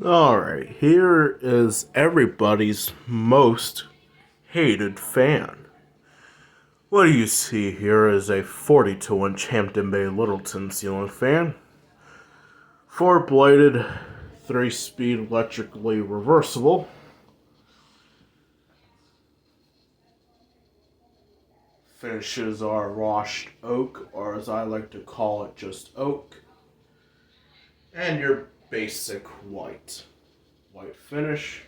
Alright, here is everybody's most hated fan. What you see here is a 42-inch Hampton Bay Littleton ceiling fan. 4-bladed, 3-speed electrically reversible. Finishes are washed oak, or as I like to call it, just oak. And your basic white finish.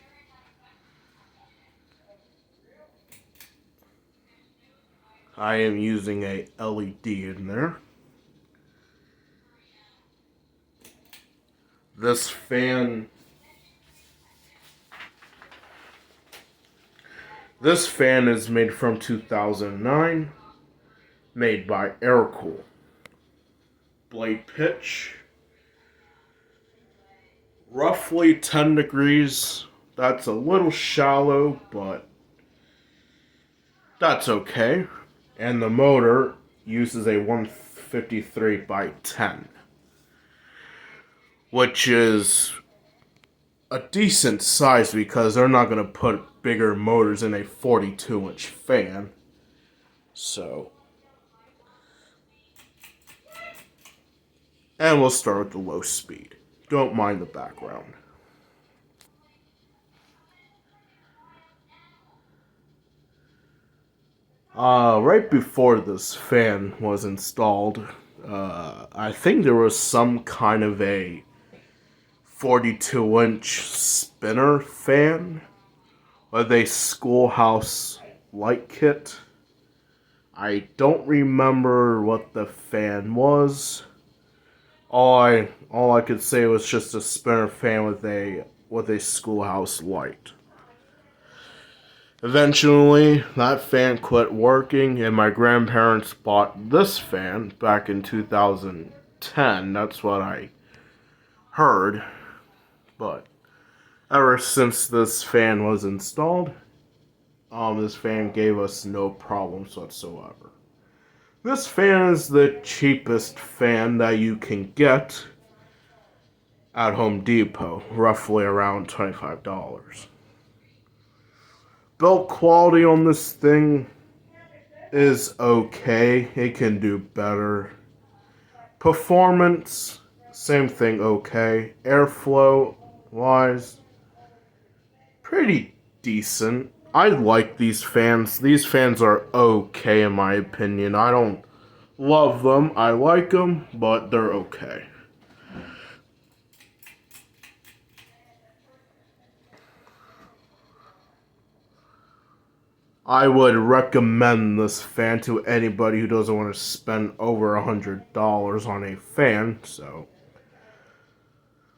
I am using a LED in there. This fan is made from 2009, made by Aircool. Blade pitch, roughly 10 degrees. That's a little shallow, but that's okay. And the motor uses a 153 by 10, which is a decent size because they're not going to put bigger motors in a 42-inch fan. So, and we'll start with the low speed. Don't mind the background. Right before this fan was installed, I think there was some kind of a 42-inch spinner fan with a schoolhouse light kit. I don't remember what the fan was. All I could say was just a spinner fan with a schoolhouse light. Eventually, that fan quit working, and my grandparents bought this fan back in 2010. That's what I heard. But ever since this fan was installed, this fan gave us no problems whatsoever. This fan is the cheapest fan that you can get at Home Depot, roughly around $25. Build quality on this thing is okay. It can do better. Performance, same thing, okay. Airflow wise, pretty decent. I like these fans. These fans are okay in my opinion. I don't love them. I like them, but they're okay. I would recommend this fan to anybody who doesn't want to spend over $100 on a fan. So,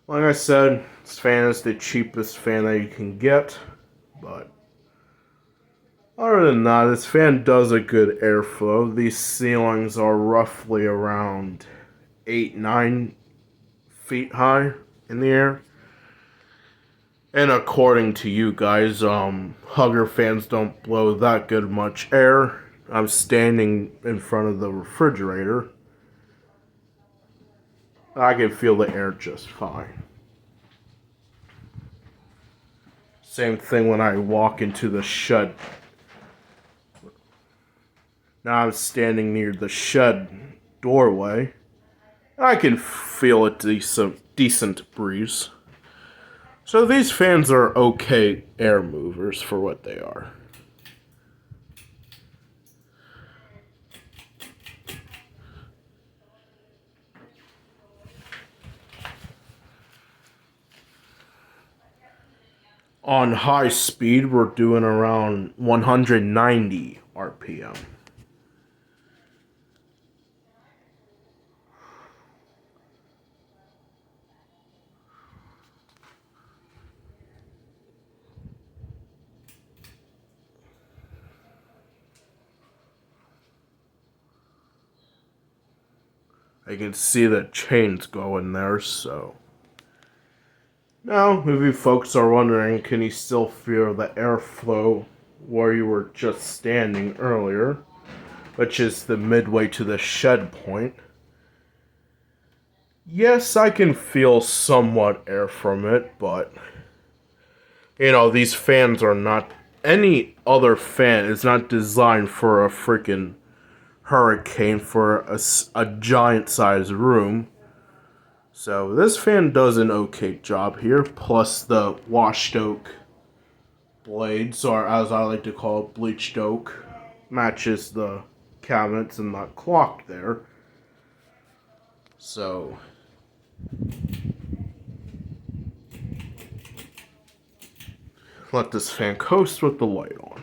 like I said, this fan is the cheapest fan that you can get. But other than that, this fan does a good airflow. These ceilings are roughly around 8-9 feet high in the air. And according to you guys, Hugger fans don't blow that good much air. I'm standing in front of the refrigerator. I can feel the air just fine. Same thing when I walk into the shed. Now I'm standing near the shed doorway. I can feel a decent breeze. So these fans are okay air movers for what they are. On high speed, we're doing around 190 RPM. I can see the chains going there, so. Now, if you folks are wondering, can you still feel the airflow where you were just standing earlier, which is the midway to the shed point? Yes, I can feel somewhat air from it, but these fans are not. Any other fan is not designed for a freaking hurricane for a giant sized room. So this fan does an okay job here, plus the washed oak blades, or as I like to call it, bleached oak, matches the cabinets and the clock there. So let this fan coast with the light on.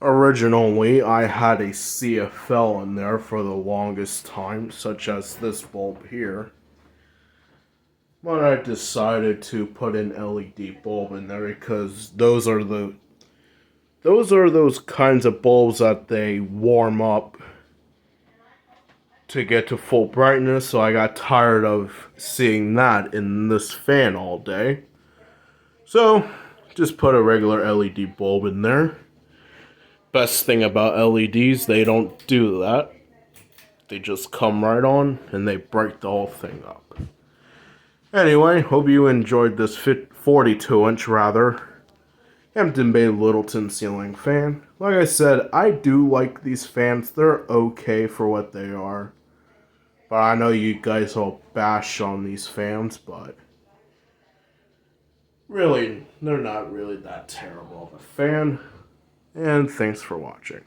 Originally, I had a CFL in there for the longest time, such as this bulb here. But I decided to put an LED bulb in there because those kinds of bulbs that they warm up to get to full brightness, so I got tired of seeing that in this fan all day. So, just put a regular LED bulb in there. Best thing about LEDs, they don't do that. They just come right on and they bright the whole thing up. Anyway, hope you enjoyed this 42-inch rather Hampton Bay Littleton ceiling fan. Like I said, I do like these fans. They're okay for what they are. But I know you guys all bash on these fans, but really, they're not really that terrible of a fan. And thanks for watching.